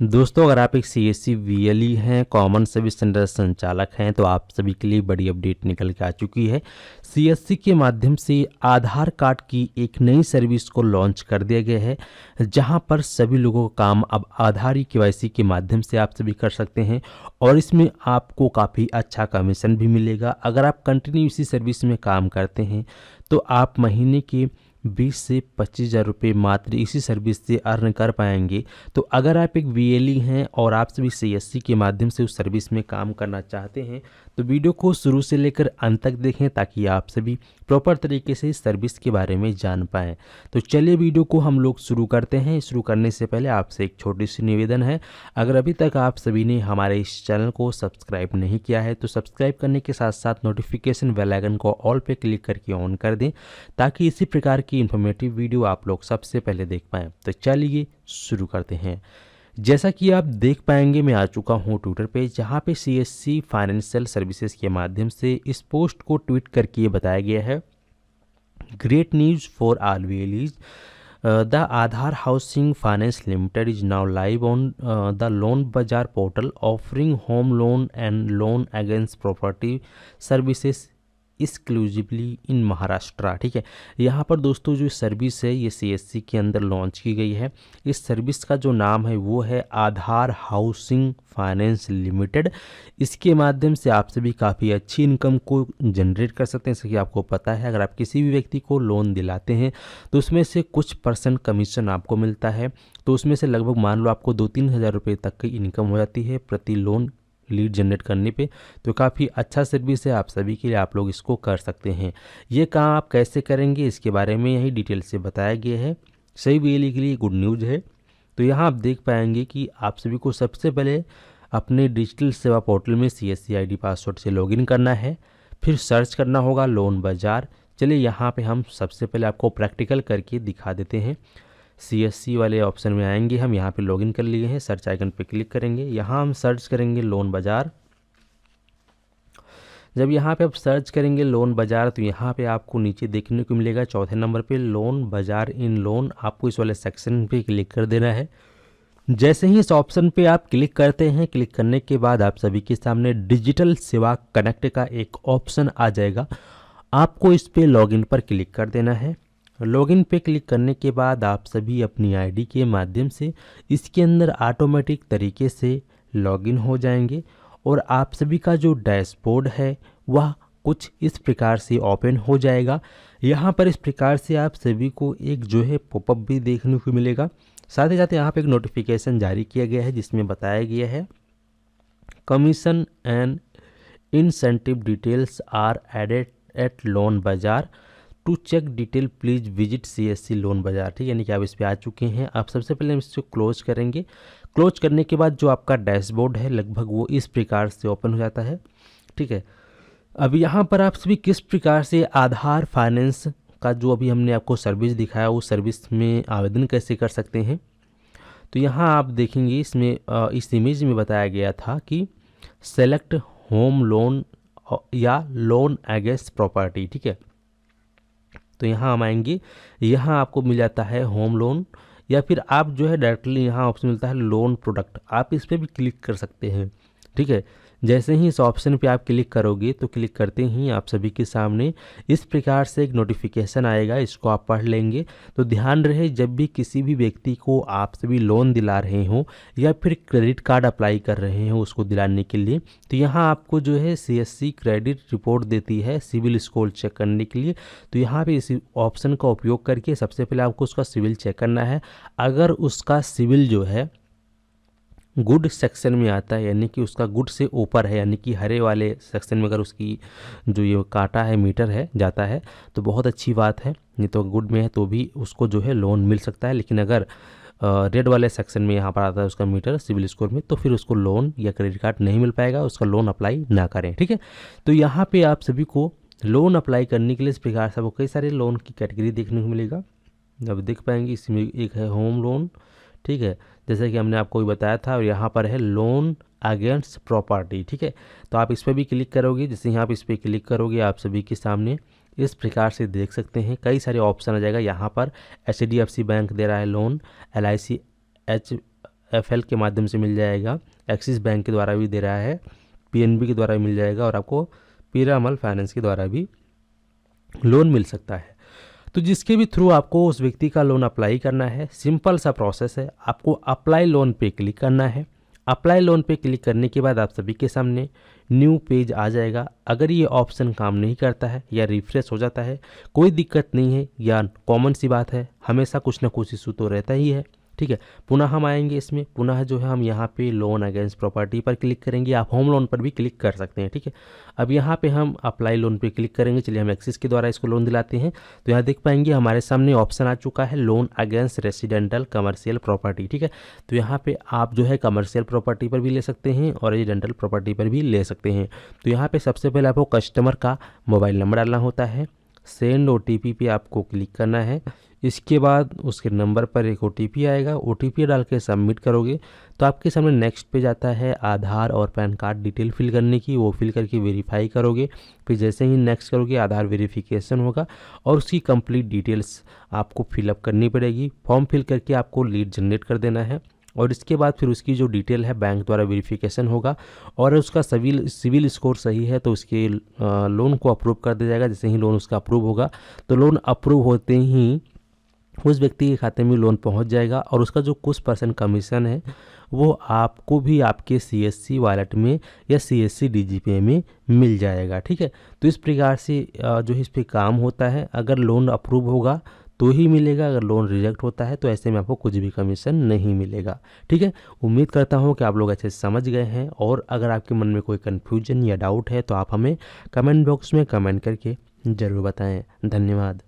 दोस्तों, अगर आप एक सीएससी वीएलई हैं, कॉमन सर्विस सेंटर संचालक हैं, तो आप सभी के लिए बड़ी अपडेट निकल के आ चुकी है। सीएससी के माध्यम से आधार कार्ड की एक नई सर्विस को लॉन्च कर दिया गया है, जहां पर सभी लोगों का काम अब आधार केवाईसी के माध्यम से आप सभी कर सकते हैं और इसमें आपको काफ़ी अच्छा कमीशन भी मिलेगा। अगर आप कंटिन्यू इसी सर्विस में काम करते हैं तो आप महीने के 20 से 25 हज़ार रुपये मात्र इसी सर्विस से अर्न कर पाएंगे। तो अगर आप एक वीएलई हैं और आप सभी सीएससी के माध्यम से उस सर्विस में काम करना चाहते हैं तो वीडियो को शुरू से लेकर अंत तक देखें ताकि आप सभी प्रॉपर तरीके से इस सर्विस के बारे में जान पाएं। तो चलिए वीडियो को हम लोग शुरू करते हैं। शुरू करने से पहले आपसे एक छोटी सी निवेदन है, अगर अभी तक आप सभी ने हमारे इस चैनल को सब्सक्राइब नहीं किया है तो सब्सक्राइब करने के साथ साथ नोटिफिकेशन बेल आइकन को ऑल पे क्लिक करके ऑन कर दें ताकि इसी प्रकार की इन्फॉर्मेटिव वीडियो आप लोग सबसे पहले देख पाएँ। तो चलिए शुरू करते हैं। जैसा कि आप देख पाएंगे, मैं आ चुका हूं ट्विटर पे, जहां पे सीएससी फाइनेंशियल सर्विसेज के माध्यम से इस पोस्ट को ट्वीट करके ये बताया गया है, great news for all VLEs, the Aadhaar housing finance limited is now live on the loan Bazaar portal offering home loan and loan against property services exclusively in Maharashtra. ठीक है, यहाँ पर दोस्तों जो सर्विस है ये सीएससी के अंदर लॉन्च की गई है। इस सर्विस का जो नाम है वो है आधार हाउसिंग फाइनेंस लिमिटेड। इसके माध्यम से आप सभी काफ़ी अच्छी इनकम को जनरेट कर सकते हैं। जैसे कि आपको पता है, अगर आप किसी भी व्यक्ति को लोन दिलाते हैं तो उसमें से कुछ % कमीशन आपको मिलता है। तो उसमें से लगभग मान लो आपको 2-3 हज़ार रुपये तक की इनकम हो जाती है प्रति लोन लीड जनरेट करने पे। तो काफ़ी अच्छा सर्विस है आप सभी के लिए, आप लोग इसको कर सकते हैं। ये काम आप कैसे करेंगे इसके बारे में यही डिटेल से बताया गया है। सही वीएलई के लिए गुड न्यूज़ है। तो यहाँ आप देख पाएंगे कि आप सभी को सबसे पहले अपने डिजिटल सेवा पोर्टल में सीएससी आईडी पासवर्ड से लॉगिन करना है, फिर सर्च करना होगा लोन बाजार। चलिए यहाँ पे हम सबसे पहले आपको प्रैक्टिकल करके दिखा देते हैं। सीएससी वाले ऑप्शन में आएंगे, हम यहाँ पे लॉगिन कर लिए हैं, सर्च आइकन पे क्लिक करेंगे, यहाँ हम सर्च करेंगे लोन बाजार। जब यहाँ पे आप सर्च करेंगे लोन बाजार तो यहाँ पे आपको नीचे देखने को मिलेगा चौथे नंबर पे लोन बाजार इन लोन। आपको इस वाले सेक्शन पे क्लिक कर देना है। जैसे ही इस ऑप्शन पे आप क्लिक करते हैं, क्लिक करने के बाद आप सभी के सामने डिजिटल सेवा कनेक्ट का एक ऑप्शन आ जाएगा। आपको इस पे लॉगिन पर क्लिक कर देना है। लॉगिन पे क्लिक करने के बाद आप सभी अपनी आईडी के माध्यम से इसके अंदर ऑटोमेटिक तरीके से लॉगिन हो जाएंगे और आप सभी का जो डैशबोर्ड है वह कुछ इस प्रकार से ओपन हो जाएगा। यहाँ पर इस प्रकार से आप सभी को एक जो है पॉपअप भी देखने को मिलेगा। साथ ही साथ यहाँ पे एक नोटिफिकेशन जारी किया गया है जिसमें बताया गया है commission and incentive details are added at loan Bazaar, to check detail please visit CSC loan Bazaar. ठीक है, यानी कि आप इस पर आ चुके हैं। आप सबसे पहले हम इसको क्लोज करेंगे। क्लोज करने के बाद जो आपका डैशबोर्ड है लगभग वो इस प्रकार से ओपन हो जाता है। ठीक है, अब यहाँ पर आप सभी किस प्रकार से आधार फाइनेंस का जो अभी हमने आपको सर्विस दिखाया उस सर्विस में आवेदन कैसे कर सकते हैं। तो यहाँ आप देखेंगे इसमें इस इमेज में बताया गया था कि सेलेक्ट होम लोन या लोन अगेंस्ट प्रॉपर्टी। ठीक है, तो यहाँ हम आएंगे, यहाँ आपको मिल जाता है होम लोन या फिर आप जो है डायरेक्टली यहाँ ऑप्शन मिलता है लोन प्रोडक्ट, आप इस पर भी क्लिक कर सकते हैं। ठीक है, जैसे ही इस ऑप्शन पे आप क्लिक करोगे तो क्लिक करते ही आप सभी के सामने इस प्रकार से एक नोटिफिकेशन आएगा, इसको आप पढ़ लेंगे। तो ध्यान रहे, जब भी किसी भी व्यक्ति को आप सभी लोन दिला रहे हो या फिर क्रेडिट कार्ड अप्लाई कर रहे हो उसको दिलाने के लिए, तो यहाँ आपको जो है सीएससी क्रेडिट रिपोर्ट देती है सिविल स्कोर चेक करने के लिए। तो यहाँ पे इस ऑप्शन का उपयोग करके सबसे पहले आपको उसका सिविल चेक करना है। अगर उसका सिविल जो है गुड सेक्शन में आता है, यानी कि उसका गुड से ऊपर है, यानी कि हरे वाले सेक्शन में अगर उसकी जो ये काटा है मीटर है जाता है तो बहुत अच्छी बात है। नहीं तो गुड में है तो भी उसको जो है लोन मिल सकता है, लेकिन अगर रेड वाले सेक्शन में यहाँ पर आता है उसका मीटर सिविल स्कोर में तो फिर उसको लोन या क्रेडिट कार्ड नहीं मिल पाएगा, उसका लोन अप्लाई ना करें। ठीक है, तो यहाँ पे आप सभी को लोन अप्लाई करने के लिए इस प्रकार से आपको कई सारे लोन की कैटेगरी देखने को मिलेगा। अब देख पाएंगे इसमें एक है होम लोन। ठीक है, जैसे कि हमने आपको बताया था, और यहाँ पर है लोन अगेंस्ट प्रॉपर्टी। ठीक है, तो आप इस पर भी क्लिक करोगे। जैसे ही आप इस पर क्लिक करोगे आप सभी के सामने इस प्रकार से देख सकते हैं कई सारे ऑप्शन आ जाएगा। यहाँ पर HDFC बैंक दे रहा है लोन, LIC FL के माध्यम से मिल जाएगा, एक्सिस बैंक के द्वारा भी दे रहा है, PNB के द्वारा भी मिल जाएगा और आपको पीरामल फाइनेंस के द्वारा भी लोन मिल सकता है। तो जिसके भी थ्रू आपको उस व्यक्ति का लोन अप्लाई करना है, सिंपल सा प्रोसेस है। आपको अप्लाई लोन पे क्लिक करना है। अप्लाई लोन पे क्लिक करने के बाद आप सभी के सामने न्यू पेज आ जाएगा। अगर ये ऑप्शन काम नहीं करता है या रिफ्रेश हो जाता है, कोई दिक्कत नहीं है, या कॉमन सी बात है, हमेशा कुछ ना कुछ इशू तो रहता ही है, ठीक है। पुनः हम आएंगे इसमें, पुनः जो है हम यहाँ पे लोन अगेंस्ट प्रॉपर्टी पर क्लिक करेंगे। आप होम लोन पर भी क्लिक कर सकते हैं, ठीक है। अब यहाँ पे हम अप्लाई लोन पे क्लिक करेंगे। चलिए हम एक्सिस के द्वारा इसको लोन दिलाते हैं। तो यहाँ देख पाएंगे हमारे सामने ऑप्शन आ चुका है, loan against residential commercial property, ठीक है। तो यहाँ पे आप जो है कमर्शियल प्रॉपर्टी पर भी ले सकते हैं और रेजिडेंटल प्रॉपर्टी पर भी ले सकते हैं। तो यहाँ पे सबसे पहले आपको कस्टमर का मोबाइल नंबर डालना होता है, सेंड OTP पे आपको क्लिक करना है। इसके बाद उसके नंबर पर एक OTP आएगा, OTP डाल के सबमिट करोगे तो आपके सामने नेक्स्ट पेज आता है आधार और पैन कार्ड डिटेल फिल करने की। वो फिल करके वेरीफाई करोगे, फिर जैसे ही नेक्स्ट करोगे आधार वेरिफिकेशन होगा और उसकी कंप्लीट डिटेल्स आपको फिलअप करनी पड़ेगी। फॉर्म फिल करके आपको लीड जनरेट कर देना है और इसके बाद फिर उसकी जो डिटेल है बैंक द्वारा वेरिफिकेशन होगा और उसका सिविल स्कोर सही है तो उसके लोन को अप्रूव कर दिया जाएगा। जैसे ही लोन उसका अप्रूव होगा तो लोन अप्रूव होते ही उस व्यक्ति के खाते में लोन पहुंच जाएगा और उसका जो कुछ % कमीशन है वो आपको भी आपके CSC वॉलेट में या CSC DGPay में मिल जाएगा, ठीक है। तो इस प्रकार से जो इस पर काम होता है। अगर लोन अप्रूव होगा तो ही मिलेगा, अगर लोन रिजेक्ट होता है तो ऐसे में आपको कुछ भी कमीशन नहीं मिलेगा, ठीक है। उम्मीद करता हूँ कि आप लोग अच्छे से समझ गए हैं और अगर आपके मन में कोई कन्फ्यूजन या डाउट है तो आप हमें कमेंट बॉक्स में कमेंट करके ज़रूर बताएं। धन्यवाद।